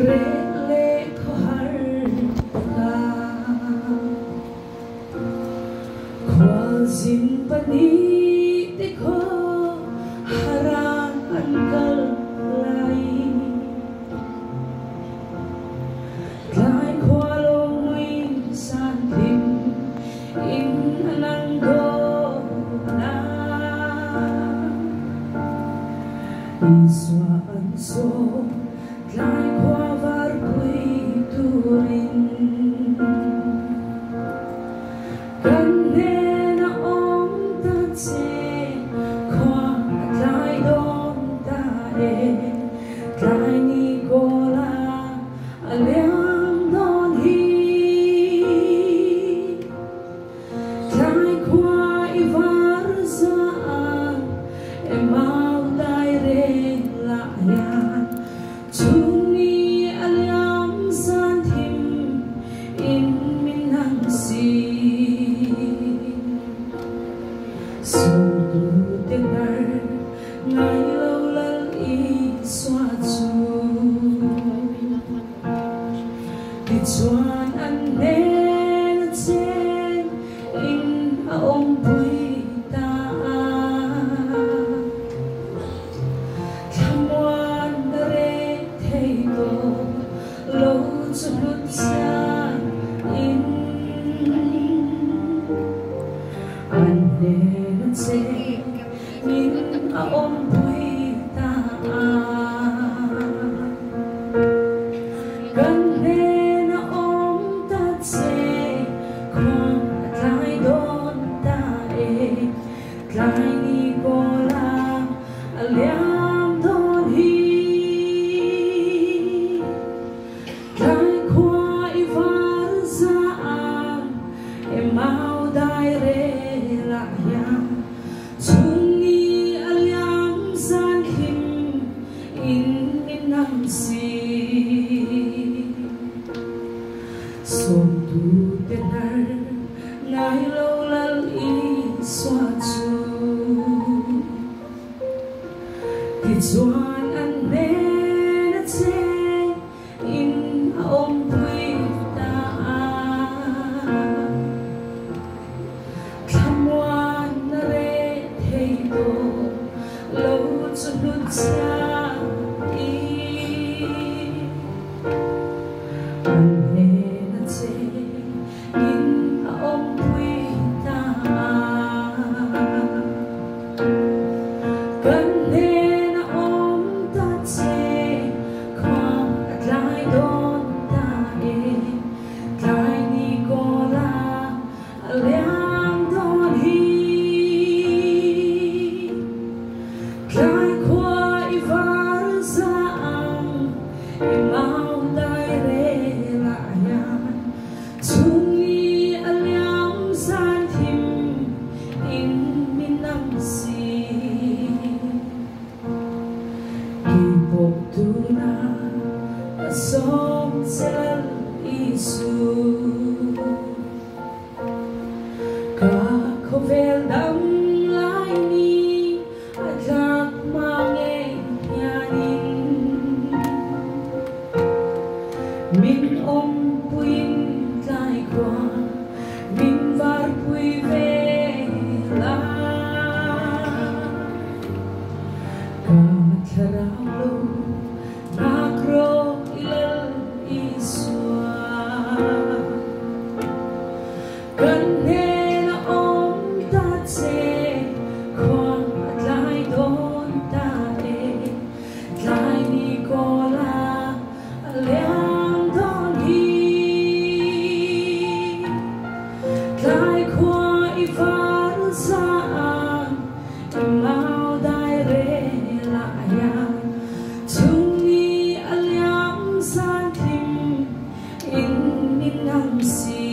rele ko har ka kwazin pani te ko haran ankal lai lai kwalo mui san tim in anang do na iswa anso lai kwa var pui turin kan ne na om ta se kwa lai don ta e lai ni ko la aliam don hi lai kwa I var sa e mau dai re la ya Tuni aliam san him in minang si so tu tenar ngai lâu lal I xóa chu ti chuan an ne na chen in a om pui ta lâu cho lúc xa in anh nên sẽ nhìn ôm vui ta gần nên ôm ta sẽ còn lại đón ta lại đi cô la liam đón hi mau dai re la ya Tuni aliam san him in minang si so tu tenar ngai lâu lal I xóa chu ti chuan an ne na che in om pui ta lâu cho lúc xa đi anh nên là chế nhìn ông quý ta cần nên là ông ta chế còn lại đón ta lại đi cô la liam đón hi lai kwa I var sa mau dai re la ya Tuni aliam san him in minang si ki pok tu na som sel isu ka ko vel dam lai ni Lạc mange nyanin min om puin lai qua min var pui ve la ka tharalo nakro ilal iswa kan ne na om ta che đón ta lại đi cô la liam đón hi lại qua I var sa mau dai re la ya Tuni aliam san him in minang si